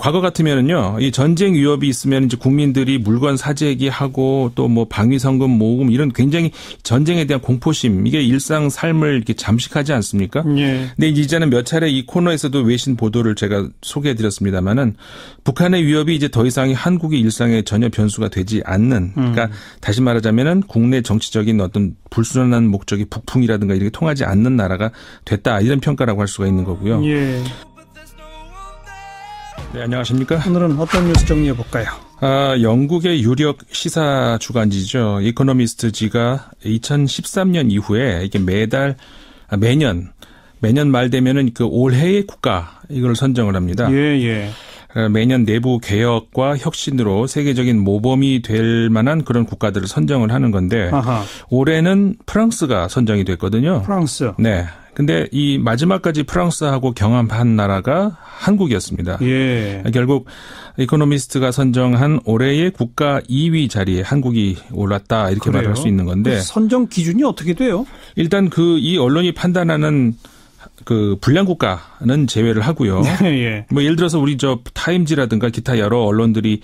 과거 같으면은요, 이 전쟁 위협이 있으면 이제 국민들이 물건 사재기하고 또 뭐 방위성금 모금 이런 굉장히 전쟁에 대한 공포심 이게 일상 삶을 이렇게 잠식하지 않습니까? 예. 근데 이제는 몇 차례 이 코너에서도 외신 보도를 제가 소개해드렸습니다만은 북한의 위협이 이제 더 이상 한국의 일상에 전혀 변수가 되지 않는, 그러니까 다시 말하자면은 국내 정치적인 어떤 불순한 목적이 북풍이라든가 이렇게 통하지 않는 나라가 됐다 이런 평가라고 할 수가 있는 거고요. 예. 네, 안녕하십니까? 오늘은 어떤 뉴스 정리해 볼까요? 영국의 유력 시사 주간지죠. 이코노미스트지가 2013년 이후에 이게 매년 말 되면은 그 올해의 국가 이걸 선정을 합니다. 예. 매년 내부 개혁과 혁신으로 세계적인 모범이 될 만한 그런 국가들을 선정을 하는 건데 아하. 올해는 프랑스가 선정이 됐거든요. 프랑스. 네. 근데 이 마지막까지 프랑스하고 경합한 나라가 한국이었습니다. 예. 결국 이코노미스트가 선정한 올해의 국가 2위 자리에 한국이 올랐다 이렇게 그래요? 말할 수 있는 건데 선정 기준이 어떻게 돼요? 일단 이 언론이 판단하는 그 불량 국가는 제외를 하고요. 예. 뭐 예를 들어서 우리 타임지라든가 기타 여러 언론들이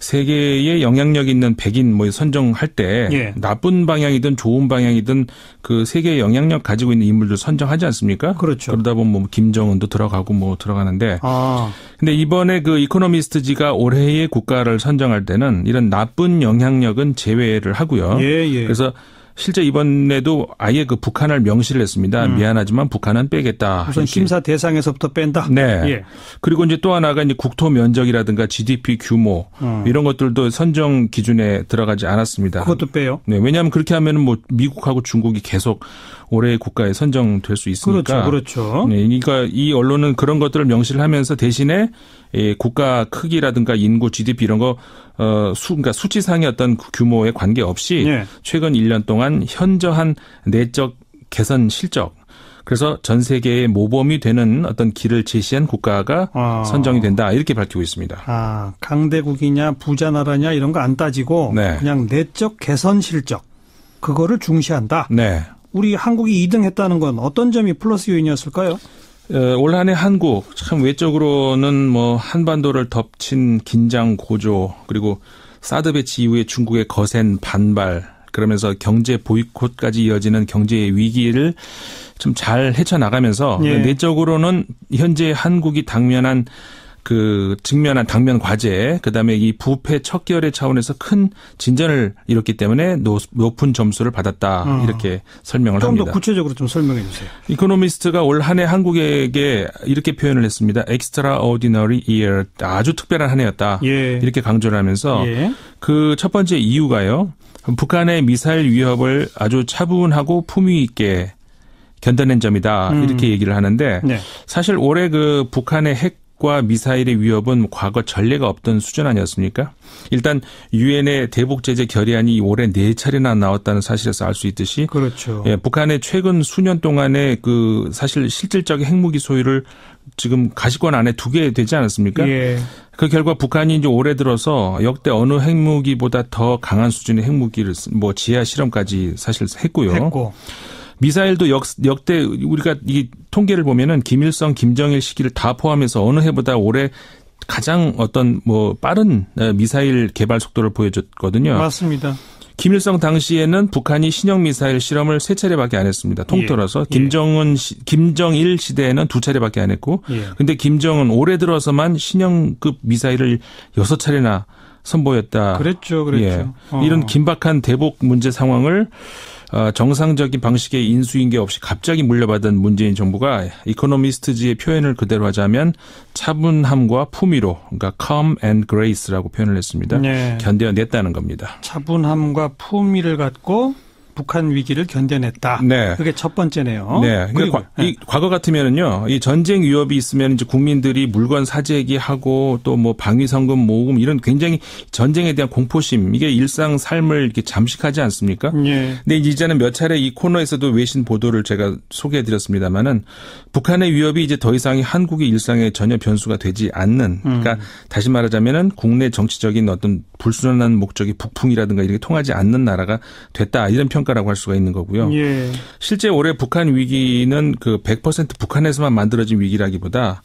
세계에 영향력 있는 백인 뭐 선정할 때 예. 나쁜 방향이든 좋은 방향이든 그 세계에 영향력 가지고 있는 인물들 선정하지 않습니까? 그렇죠. 그러다 보면 뭐 김정은도 들어가고 뭐 들어가는데. 근데 이번에 그 이코노미스트지가 올해의 국가를 선정할 때는 이런 나쁜 영향력은 제외를 하고요. 예. 그래서 실제 이번에도 아예 그 북한을 명시를 했습니다. 미안하지만 북한은 빼겠다. 우선 이렇게. 심사 대상에서부터 뺀다. 네. 예. 그리고 이제 또 하나가 이제 국토 면적이라든가 GDP 규모 이런 것들도 선정 기준에 들어가지 않았습니다. 그것도 빼요. 네. 왜냐하면 그렇게 하면은 뭐 미국하고 중국이 계속 올해의 국가에 선정될 수 있으니까. 그렇죠. 네. 그러니까 이 언론은 그런 것들을 명시를 하면서 대신에 국가 크기라든가 인구, GDP 이런 거 그러니까 수치상의 어떤 규모에 관계없이 예. 최근 1년 동안 현저한 내적 개선 실적 그래서 전 세계의 모범이 되는 어떤 길을 제시한 국가가 선정이 된다 이렇게 밝히고 있습니다. 강대국이냐 부자 나라냐 이런 거 안 따지고 네. 그냥 내적 개선 실적 그거를 중시한다. 네. 우리 한국이 2등 했다는 건 어떤 점이 플러스 요인이었을까요? 올 한 해 한국 참 외적으로는 뭐 한반도를 덮친 긴장 고조 그리고 사드 배치 이후에 중국의 거센 반발 그러면서 경제 보이콧까지 이어지는 경제의 위기를 좀 잘 헤쳐나가면서 예. 내적으로는 현재 한국이 직면한 당면 과제, 그다음에 이 부패 척결의 차원에서 큰 진전을 이뤘기 때문에 높은 점수를 받았다. 이렇게 설명을 합니다. 좀 더 구체적으로 좀 설명해 주세요. 이코노미스트가 올 한 해 한국에게 이렇게 표현을 했습니다. Extraordinary year. 아주 특별한 한 해였다. 예. 이렇게 강조를 하면서 예. 그 첫 번째 이유가요. 북한의 미사일 위협을 아주 차분하고 품위 있게 견뎌낸 점이다. 이렇게 얘기를 하는데 네. 사실 올해 그 북한의 핵과 미사일의 위협은 과거 전례가 없던 수준 아니었습니까? 일단 유엔의 대북 제재 결의안이 올해 4차례나 나왔다는 사실에서 알 수 있듯이 그렇죠. 예, 북한의 최근 수년 동안의 그 사실 실질적인 핵무기 소유를 지금 가시권 안에 두게 되지 않았습니까? 예. 그 결과 북한이 이제 올해 들어서 역대 어느 핵무기보다 더 강한 수준의 핵무기를 뭐 지하 실험까지 사실 했고요. 미사일도 역대 우리가 이 통계를 보면은 김일성, 김정일 시기를 다 포함해서 어느 해보다 올해 가장 어떤 뭐 빠른 미사일 개발 속도를 보여줬거든요. 맞습니다. 김일성 당시에는 북한이 신형 미사일 실험을 3차례밖에 안 했습니다. 통틀어서 예. 김정일 시대에는 2차례밖에 안 했고, 근데 김정은 올해 들어서만 신형급 미사일을 6차례나 선보였다. 그랬죠. 예. 이런 긴박한 대북 문제 상황을 정상적인 방식의 인수인계 없이 갑자기 물려받은 문재인 정부가 이코노미스트지의 표현을 그대로 하자면 차분함과 품위로 그러니까 calm and grace라고 표현을 했습니다. 네. 견뎌냈다는 겁니다. 차분함과 품위를 갖고 북한 위기를 견뎌냈다. 네. 그게 첫 번째네요. 네. 그리고 이 과거 같으면은요, 이 전쟁 위협이 있으면 이제 국민들이 물건 사재기하고 또 뭐 방위성금 모금 이런 굉장히 전쟁에 대한 공포심 이게 일상 삶을 이렇게 잠식하지 않습니까? 예. 근데 이제는 몇 차례 이 코너에서도 외신 보도를 제가 소개해드렸습니다만은 북한의 위협이 이제 더 이상 한국의 일상에 전혀 변수가 되지 않는. 그러니까 다시 말하자면은 국내 정치적인 어떤 불순한 목적이 북풍이라든가 이렇게 통하지 않는 나라가 됐다 이런 평가라고 할 수가 있는 거고요. 예. 실제 올해 북한 위기는 그 100% 북한에서만 만들어진 위기라기보다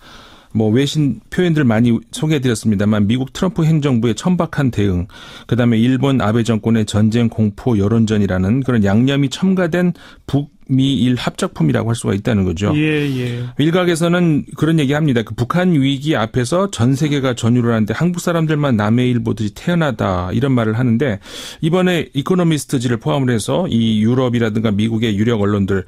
뭐 외신 표현들 많이 소개해드렸습니다만 미국 트럼프 행정부의 천박한 대응, 그다음에 일본 아베 정권의 전쟁 공포 여론전이라는 그런 양념이 첨가된 북미일 합작품이라고 할 수가 있다는 거죠. 예. 일각에서는 그런 얘기합니다. 그 북한 위기 앞에서 전 세계가 전율을 하는데 한국 사람들만 남의 일 보듯이 태어나다 이런 말을 하는데 이번에 이코노미스트지를 포함을 해서 이 유럽이라든가 미국의 유력 언론들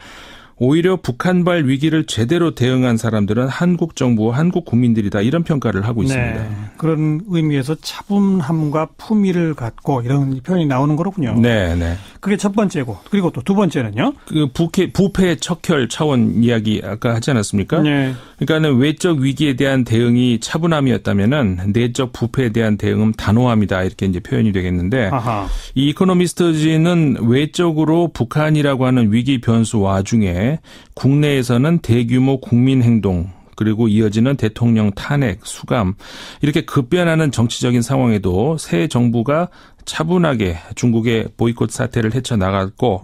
오히려 북한발 위기를 제대로 대응한 사람들은 한국 정부와 한국 국민들이다 이런 평가를 하고 있습니다. 네, 그런 의미에서 차분함과 품위를 갖고 이런 표현이 나오는 거로군요. 네. 그게 첫 번째고 그리고 또 두 번째는요? 그 부패 척결 차원 이야기 아까 하지 않았습니까? 네. 그러니까는 외적 위기에 대한 대응이 차분함이었다면은 내적 부패에 대한 대응은 단호함이다 이렇게 이제 표현이 되겠는데 아하. 이 이코노미스트지는 외적으로 북한이라고 하는 위기 변수 와중에 국내에서는 대규모 국민행동 그리고 이어지는 대통령 탄핵, 수감 이렇게 급변하는 정치적인 상황에도 새 정부가 차분하게 중국의 보이콧 사태를 헤쳐나갔고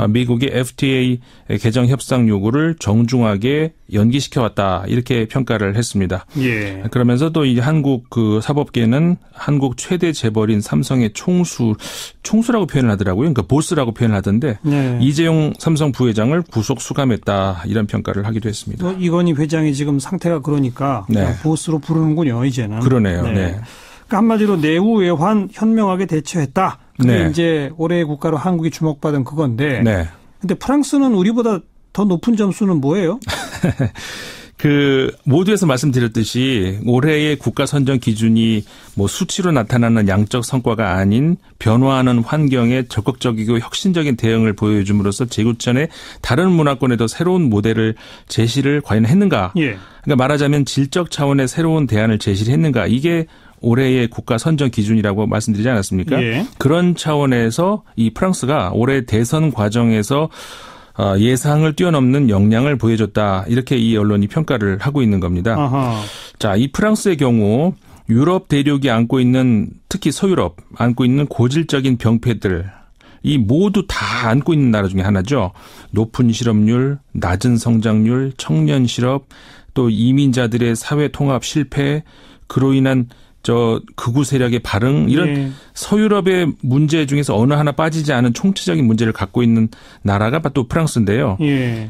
미국의 FTA 개정 협상 요구를 정중하게 연기시켜왔다 이렇게 평가를 했습니다. 그러면서 또 이 한국 그 사법계는 한국 최대 재벌인 삼성의 총수라고 표현을 하더라고요. 그러니까 보스라고 표현을 하던데 이재용 삼성 부회장을 구속 수감했다 이런 평가를 하기도 했습니다. 이건희 회장이 지금 상태가 그러니까 보스로 부르는군요. 이제는. 그러네요. 네. 한마디로 내후 외환 현명하게 대처했다. 그게 이제 올해의 국가로 한국이 주목받은 그건데. 근데 프랑스는 우리보다 더 높은 점수는 뭐예요? 그 모두에서 말씀드렸듯이 올해의 국가 선정 기준이 뭐 수치로 나타나는 양적 성과가 아닌 변화하는 환경에 적극적이고 혁신적인 대응을 보여줌으로써 지구촌의 다른 문화권에도 새로운 모델을 제시를 과연 했는가? 그러니까 말하자면 질적 차원의 새로운 대안을 제시를 했는가? 이게 올해의 국가 선정 기준이라고 말씀드리지 않았습니까? 그런 차원에서 이 프랑스가 올해 대선 과정에서 예상을 뛰어넘는 역량을 보여줬다. 이렇게 이 언론이 평가를 하고 있는 겁니다. 자, 이 프랑스의 경우 유럽 대륙이 안고 있는 특히 서유럽 안고 있는 고질적인 병폐들 이 모두 다 안고 있는 나라 중에 하나죠. 높은 실업률, 낮은 성장률, 청년 실업, 또 이민자들의 사회 통합 실패, 그로 인한 극우 세력의 발흥 이런 서유럽의 문제 중에서 어느 하나 빠지지 않은 총체적인 문제를 갖고 있는 나라가 또 프랑스인데요.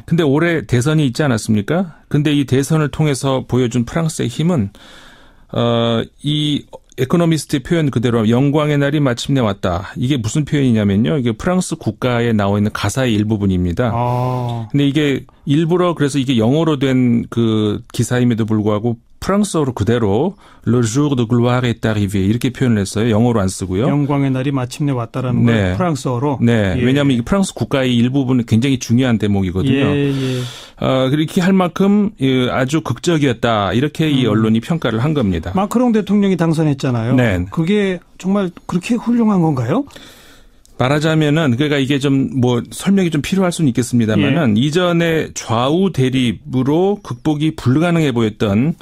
근데 올해 대선이 있지 않았습니까? 근데 이 대선을 통해서 보여준 프랑스의 힘은 이 에코노미스트의 표현 그대로 영광의 날이 마침내 왔다. 이게 무슨 표현이냐면요. 이게 프랑스 국가에 나와 있는 가사의 일부분입니다. 근데 이게 일부러 그래서 이게 영어로 된 그 기사임에도 불구하고 프랑스어로 그대로 Le jour de gloire est arrivé 이렇게 표현을 했어요. 영어로 안 쓰고요. 영광의 날이 마침내 왔다라는 걸 프랑스어로. 왜냐하면 이게 프랑스 국가의 일부분은 굉장히 중요한 대목이거든요. 그렇게 할 만큼 아주 극적이었다. 이렇게 이 언론이 평가를 한 겁니다. 마크롱 대통령이 당선했잖아요. 그게 정말 그렇게 훌륭한 건가요? 말하자면은 그러니까 이게 좀 뭐 설명이 좀 필요할 수는 있겠습니다만은 이전에 좌우 대립으로 극복이 불가능해 보였던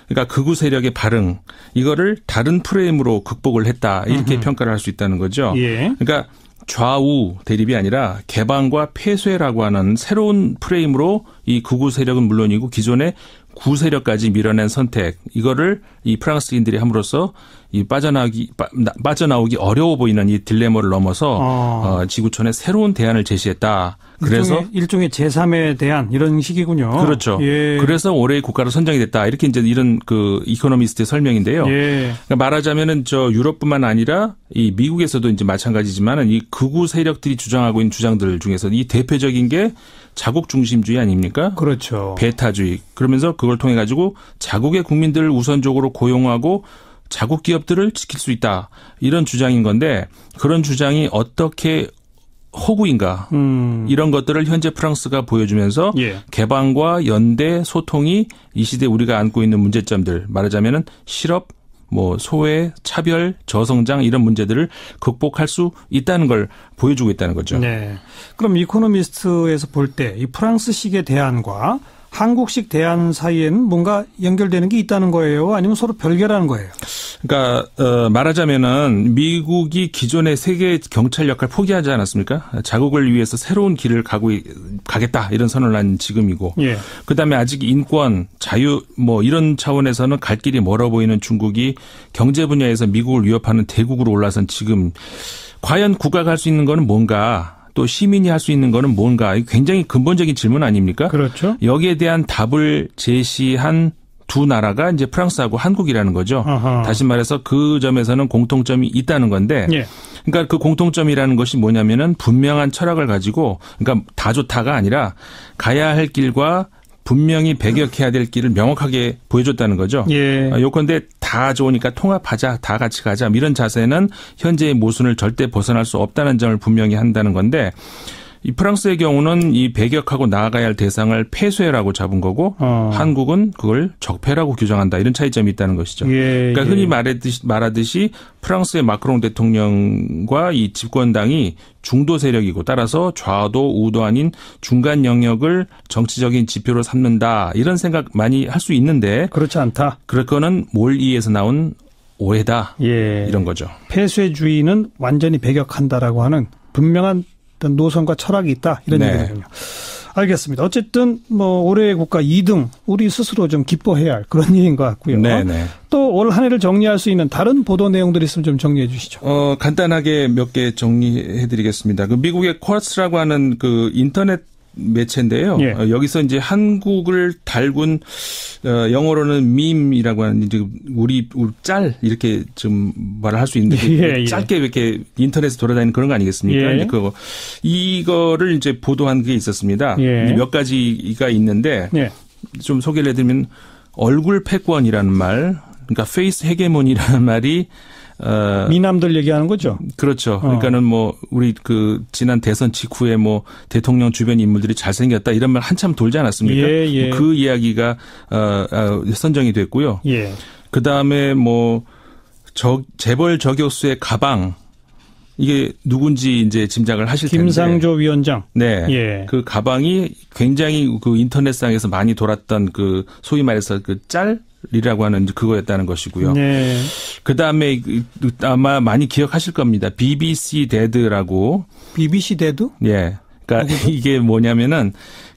그러니까 극우 세력의 발흥 이거를 다른 프레임으로 극복을 했다 이렇게 평가를 할 수 있다는 거죠. 그러니까 좌우 대립이 아니라 개방과 폐쇄라고 하는 새로운 프레임으로 이 극우 세력은 물론이고 기존의 구 세력까지 밀어낸 선택 이거를 이 프랑스인들이 함으로써 이 빠져나오기 어려워 보이는 이 딜레마를 넘어서 지구촌에 새로운 대안을 제시했다. 그래서 일종의 제3의 대안 이런 식이군요. 그렇죠. 그래서 올해의 국가로 선정이 됐다. 이렇게 이제 이런 그 이코노미스트의 설명인데요. 그러니까 말하자면은 저 유럽뿐만 아니라 이 미국에서도 이제 마찬가지지만은 이 극우 세력들이 주장하고 있는 주장들 중에서 이 대표적인 게 자국 중심주의 아닙니까? 그렇죠. 배타주의. 그러면서 그걸 통해 가지고 자국의 국민들을 우선적으로 고용하고 자국 기업들을 지킬 수 있다. 이런 주장인 건데 그런 주장이 어떻게 허구인가 이런 것들을 현재 프랑스가 보여주면서 개방과 연대 소통이 이 시대 우리가 안고 있는 문제점들 말하자면은 실업 뭐 소외, 차별, 저성장 이런 문제들을 극복할 수 있다는 걸 보여주고 있다는 거죠. 그럼 이코노미스트에서 볼 때 이 프랑스식의 대안과 한국식 대안 사이에는 뭔가 연결되는 게 있다는 거예요? 아니면 서로 별개라는 거예요? 그러니까 말하자면은 미국이 기존의 세계 경찰 역할 포기하지 않았습니까? 자국을 위해서 새로운 길을 가겠다 이런 선언을 한 지금이고, 예. 그다음에 아직 인권, 자유 뭐 이런 차원에서는 갈 길이 멀어 보이는 중국이 경제 분야에서 미국을 위협하는 대국으로 올라선 지금 과연 국가가 할 수 있는 거는 뭔가? 또 시민이 할 수 있는 거는 뭔가? 굉장히 근본적인 질문 아닙니까? 그렇죠. 여기에 대한 답을 제시한 두 나라가 이제 프랑스하고 한국이라는 거죠. 아하. 다시 말해서 그 점에서는 공통점이 있다는 건데, 예. 그러니까 그 공통점이라는 것이 뭐냐면은 분명한 철학을 가지고, 그러니까 다 좋다가 아니라 가야 할 길과 분명히 배격해야 될 길을 명확하게 보여줬다는 거죠. 예. 요컨대 다 좋으니까 통합하자, 다 같이 가자 이런 자세는 현재의 모순을 절대 벗어날 수 없다는 점을 분명히 한다는 건데, 이 프랑스의 경우는 이 배격하고 나아가야 할 대상을 폐쇄라고 잡은 거고 한국은 그걸 적폐라고 규정한다. 이런 차이점이 있다는 것이죠. 예, 그러니까 흔히 말하듯이 프랑스의 마크롱 대통령과 이 집권당이 중도 세력이고 따라서 좌도 우도 아닌 중간 영역을 정치적인 지표로 삼는다. 이런 생각 많이 할 수 있는데 그렇지 않다. 그럴 거는 몰이에서 나온 오해다. 예. 이런 거죠. 폐쇄주의는 완전히 배격한다라고 하는 분명한 어떤 노선과 철학이 있다 이런 네. 얘기군요. 알겠습니다. 어쨌든 뭐 올해의 국가 2등 우리 스스로 좀 기뻐해야 할 그런 일인 것 같고요. 네네. 또 올 한 해를 정리할 수 있는 다른 보도 내용들이 있으면 좀 정리해 주시죠. 간단하게 몇 개 정리해드리겠습니다. 그 미국의 쿼츠라고 하는 그 인터넷 매체인데요. 예. 여기서 이제 한국을 달군 영어로는 밈이라고 하는 이제 우리 짤 이렇게 좀 말을 할 수 있는데 짧게 이렇게 인터넷에 돌아다니는 그런 거 아니겠습니까? 예. 이거를 이제 보도한 게 있었습니다. 예. 몇 가지가 있는데 예. 좀 소개를 해드리면 얼굴 패권이라는 말, 그러니까 페이스 헤게몬이라는 말이 미남들 얘기하는 거죠? 그렇죠. 그러니까는 뭐 우리 그 지난 대선 직후에 뭐 대통령 주변 인물들이 잘생겼다 이런 말 한참 돌지 않았습니까? 예, 예. 그 이야기가 선정이 됐고요. 예. 그 다음에 뭐 재벌 저격수의 가방 이게 누군지 이제 짐작을 하실 텐데. 김상조 위원장. 네. 예. 그 가방이 굉장히 그 인터넷상에서 많이 돌았던 그 소위 말해서 그 짤이라고 하는 그거였다는 것이고요. 네. 그 다음에 아마 많이 기억하실 겁니다. BBC 데드라고. BBC 데드? 예. 그러니까 이게 뭐냐면은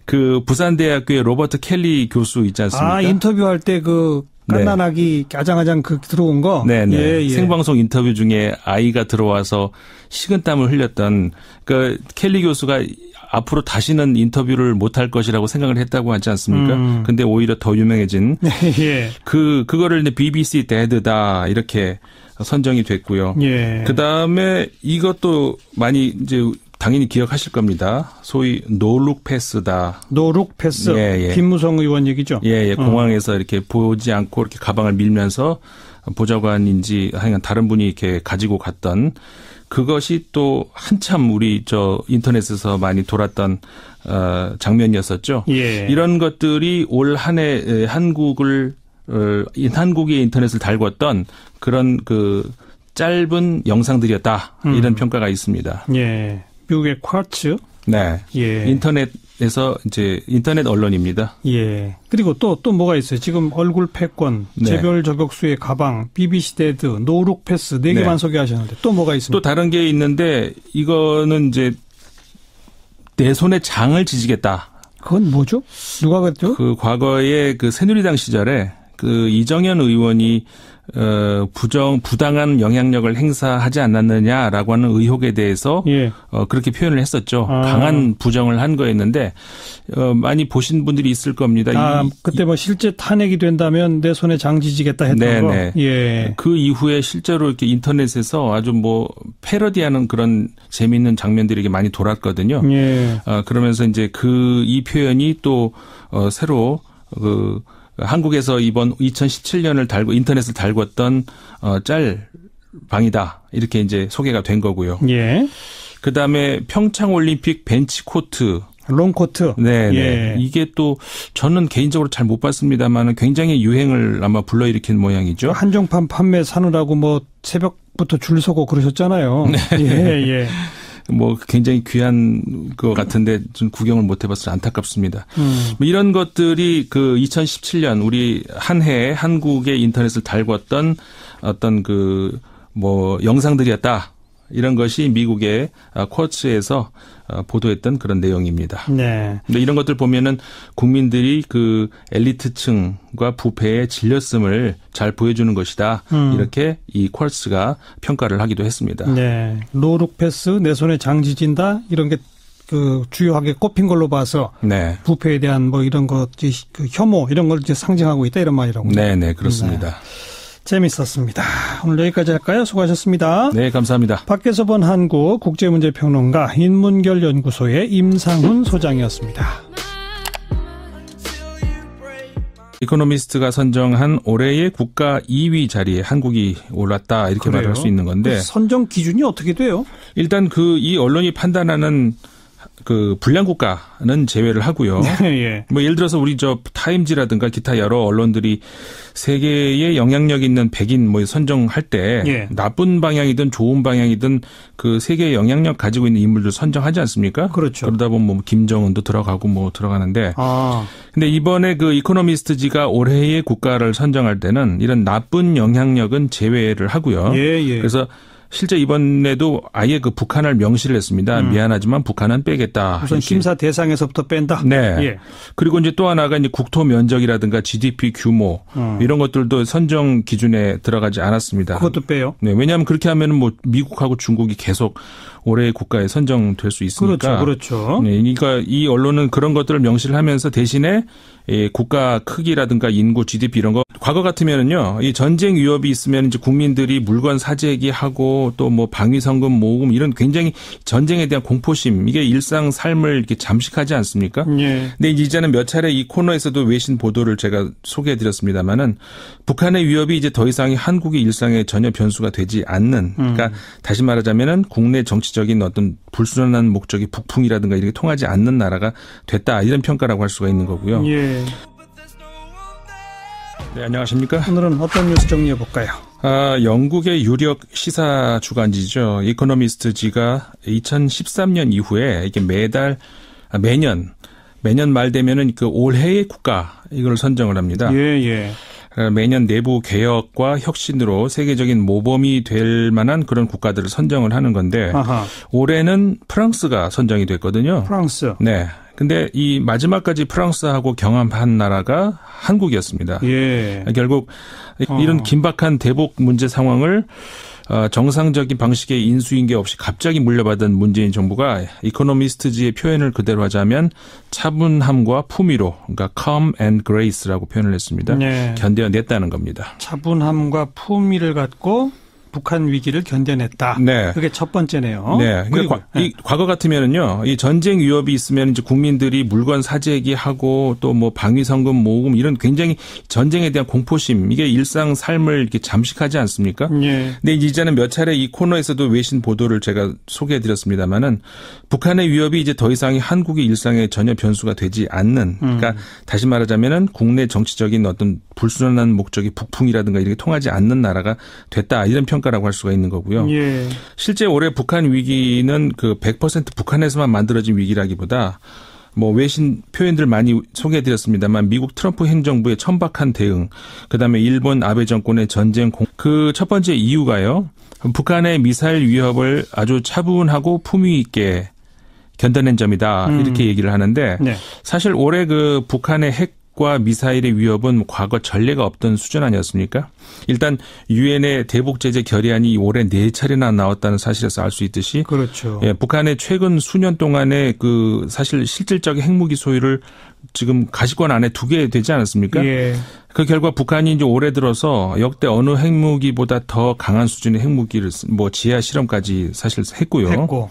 그 부산대학교의 로버트 켈리 교수 있지 않습니까? 아, 인터뷰할 때 그 깐난아기 네. 아장아장 그 들어온 거? 네네. 예, 예. 생방송 인터뷰 중에 아이가 들어와서 식은땀을 흘렸던 그 켈리 교수가 앞으로 다시는 인터뷰를 못할 것이라고 생각을 했다고 하지 않습니까? 근데 오히려 더 유명해진 예. 그거를 BBC 데드다 이렇게 선정이 됐고요. 예. 그다음에 이것도 많이 이제 당연히 기억하실 겁니다. 소위 노룩 패스다. 노룩 패스. 예, 예. 김무성 의원 얘기죠. 예, 예. 공항에서 이렇게 보지 않고 이렇게 가방을 밀면서 보좌관인지 하여간 다른 분이 이렇게 가지고 갔던 그것이 또 한참 우리 인터넷에서 많이 돌았던 장면이었었죠. 예. 이런 것들이 올 한 해 한국의 인터넷을 달궜던 그런 그 짧은 영상들이었다. 이런 평가가 있습니다. 예. 미국의 쿼츠. 네. 예. 인터넷에서 이제 인터넷 언론입니다. 예. 그리고 또 뭐가 있어요? 지금 얼굴 패권, 네. 재벌 저격수의 가방, BBC 데드, 노룩 패스 4개만 네. 소개하셨는데 또 뭐가 있습니까? 또 다른 게 있는데 이거는 이제 내 손에 장을 지지겠다. 그건 뭐죠? 누가 그랬죠? 그 과거에 그 새누리당 시절에 그 이정현 의원이 부당한 영향력을 행사하지 않았느냐라고 하는 의혹에 대해서 예. 그렇게 표현을 했었죠. 강한 부정을 한 거였는데 많이 보신 분들이 있을 겁니다. 그때 뭐 실제 탄핵이 된다면 내 손에 장지지겠다 했던 네네. 거. 예. 그 이후에 실제로 이렇게 인터넷에서 아주 뭐 패러디하는 그런 재미있는 장면들이 이렇게 많이 돌았거든요. 예. 그러면서 이제 이 표현이 또 새로 한국에서 이번 2017년을 인터넷을 달궜던 짤방이다. 이렇게 이제 소개가 된 거고요. 예. 그다음에 평창 올림픽 벤치 코트. 롱코트. 네. 예. 이게 또 저는 개인적으로 잘 못 봤습니다만 굉장히 유행을 아마 불러일으킨 모양이죠. 한정판 판매 사느라고 뭐 새벽부터 줄 서고 그러셨잖아요. 네. 예, 예. 뭐 굉장히 귀한 것 같은데 좀 구경을 못 해봐서 안타깝습니다. 뭐 이런 것들이 그 2017년 우리 한 해에 한국의 인터넷을 달궜던 어떤 그 뭐 영상들이었다. 이런 것이 미국의 쿼츠에서 보도했던 그런 내용입니다. 네. 근데 이런 것들 보면은 국민들이 그 엘리트층과 부패에 질렸음을 잘 보여주는 것이다. 이렇게 이 쿼츠가 평가를 하기도 했습니다. 네. 노룩패스, 내 손에 장지진다 이런 게 그 주요하게 꼽힌 걸로 봐서 네. 부패에 대한 뭐 이런 것, 그 혐오 이런 걸 이제 상징하고 있다 이런 말이라고. 네, 그렇습니다. 네. 재밌었습니다. 오늘 여기까지 할까요? 수고하셨습니다. 네, 감사합니다. 밖에서 본 한국 국제문제평론가 인문결연구소의 임상훈 소장이었습니다. 이코노미스트가 선정한 올해의 국가 2위 자리에 한국이 올랐다 이렇게 그래요? 말할 수 있는 건데. 그 선정 기준이 어떻게 돼요? 일단 이 언론이 판단하는 그 불량 국가는 제외를 하고요. 예. 뭐 예를 들어서 우리 타임지라든가 기타 여러 언론들이 세계에 영향력 있는 백인 뭐 선정할 때 예. 나쁜 방향이든 좋은 방향이든 그 세계에 영향력 가지고 있는 인물들 선정하지 않습니까? 그렇죠. 그러다 보면 뭐 김정은도 들어가고 뭐 들어가는데. 근데 이번에 그 이코노미스트지가 올해의 국가를 선정할 때는 이런 나쁜 영향력은 제외를 하고요. 예. 그래서 실제 이번에도 아예 그 북한을 명시를 했습니다. 미안하지만 북한은 빼겠다. 우선 심사 대상에서부터 뺀다. 네. 예. 그리고 이제 또 하나가 이제 국토 면적이라든가 GDP 규모 이런 것들도 선정 기준에 들어가지 않았습니다. 그것도 빼요. 네. 왜냐하면 그렇게 하면은 뭐 미국하고 중국이 계속 올해의 국가에 선정될 수 있으니까. 그렇죠. 네. 그러니까 이 언론은 그런 것들을 명시를 하면서 대신에 국가 크기라든가 인구, GDP 이런 거 과거 같으면은요, 이 전쟁 위협이 있으면 이제 국민들이 물건 사재기 하고 또 뭐 방위성금 모금 이런 굉장히 전쟁에 대한 공포심 이게 일상 삶을 이렇게 잠식하지 않습니까? 예. 근데 이제는 몇 차례 이 코너에서도 외신 보도를 제가 소개해드렸습니다만은 북한의 위협이 이제 더 이상 한국의 일상에 전혀 변수가 되지 않는. 그러니까 다시 말하자면은 국내 정치적인 어떤 불순한 목적이 북풍이라든가 이렇게 통하지 않는 나라가 됐다 이런 평가라고 할 수가 있는 거고요. 예. 네, 안녕하십니까? 오늘은 어떤 뉴스 정리해 볼까요? 영국의 유력 시사 주간지죠. 이코노미스트지가 2013년 이후에 이게 매년 말 되면은 그 올해의 국가 이걸 선정을 합니다. 예. 매년 내부 개혁과 혁신으로 세계적인 모범이 될 만한 그런 국가들을 선정을 하는 건데 올해는 프랑스가 선정이 됐거든요. 프랑스. 네. 근데 이 마지막까지 프랑스하고 경합한 나라가 한국이었습니다. 예. 결국 이런 긴박한 대북 문제 상황을 정상적인 방식의 인수인계 없이 갑자기 물려받은 문재인 정부가 이코노미스트지의 표현을 그대로 하자면 차분함과 품위로 그러니까 calm and grace라고 표현을 했습니다. 네. 견뎌냈다는 겁니다. 차분함과 품위를 갖고 북한 위기를 견뎌냈다. 네. 그게 첫 번째네요. 네. 그리고 과거 같으면은요, 이 전쟁 위협이 있으면 이제 국민들이 물건 사재기 하고 또 뭐 방위성금 모금 이런 굉장히 전쟁에 대한 공포심 이게 일상 삶을 이렇게 잠식하지 않습니까? 네. 근데 이제는 몇 차례 이 코너에서도 외신 보도를 제가 소개해드렸습니다만은 북한의 위협이 이제 더 이상 한국의 일상에 전혀 변수가 되지 않는. 그러니까 다시 말하자면은 국내 정치적인 어떤 불순한 목적이 북풍이라든가 이렇게 통하지 않는 나라가 됐다 이런 평가라고 할 수가 있는 거고요. 예. 실제 올해 북한 위기는 그 100% 북한에서만 만들어진 위기라기보다 뭐 외신 표현들 많이 소개해드렸습니다만 미국 트럼프 행정부의 천박한 대응, 그다음에 일본 아베 정권의 전쟁 그 첫 번째 이유가요. 북한의 미사일 위협을 아주 차분하고 품위 있게 견뎌낸 점이다 이렇게 얘기를 하는데 네. 사실 올해 그 북한의 핵과 미사일의 위협은 과거 전례가 없던 수준 아니었습니까? 일단 유엔의 대북 제재 결의안이 올해 4차례나 나왔다는 사실에서 알 수 있듯이 그렇죠. 예, 북한의 최근 수년 동안의 그 사실 실질적인 핵무기 소유를 지금 가시권 안에 두게 되지 않았습니까? 예. 그 결과 북한이 이제 올해 들어서 역대 어느 핵무기보다 더 강한 수준의 핵무기를 뭐 지하 실험까지 사실 했고요.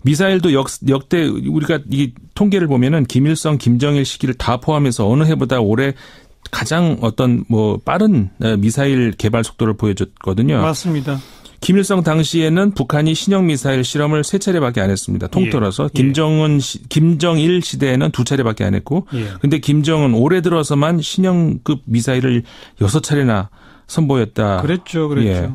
미사일도 역대 우리가 이 통계를 보면은 김일성, 김정일 시기를 다 포함해서 어느 해보다 올해 가장 어떤 뭐 빠른 미사일 개발 속도를 보여줬거든요. 맞습니다. 김일성 당시에는 북한이 신형 미사일 실험을 3차례밖에 안 했습니다. 통틀어서 김정일 시대에는 2차례밖에 안 했고, 근데 김정은 올해 들어서만 신형급 미사일을 6차례나 선보였다. 그랬죠. 예.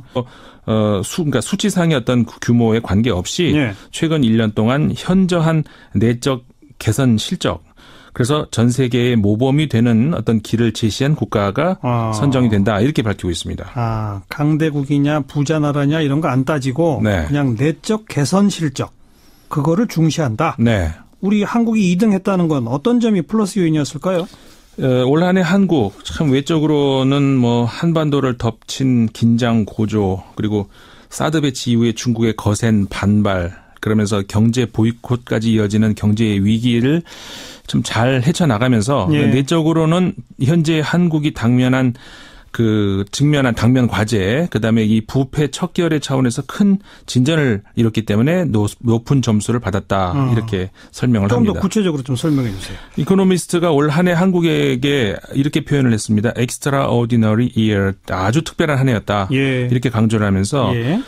그러니까 수치상의 어떤 규모에 관계없이 예. 최근 1년 동안 현저한 내적 개선 실적, 그래서 전 세계의 모범이 되는 어떤 길을 제시한 국가가 선정이 된다. 이렇게 밝히고 있습니다. 강대국이냐 부자 나라냐 이런 거 안 따지고 네. 그냥 내적 개선 실적 그거를 중시한다. 네. 우리 한국이 2등 했다는 건 어떤 점이 플러스 요인이었을까요? 올 한 해 한국 참 외적으로는 뭐 한반도를 덮친 긴장 고조, 그리고 사드 배치 이후에 중국의 거센 반발, 그러면서 경제 보이콧까지 이어지는 경제의 위기를 좀 잘 헤쳐나가면서 예. 내적으로는 현재 한국이 직면한 당면 과제, 그다음에 이 부패 척결의 차원에서 큰 진전을 이뤘기 때문에 높은 점수를 받았다. 이렇게 설명을 합니다. 좀 더 구체적으로 좀 설명해 주세요. 이코노미스트가 올 한 해 한국에게 이렇게 표현을 했습니다. Extraordinary year. 아주 특별한 한 해였다. 예. 이렇게 강조를 하면서 예.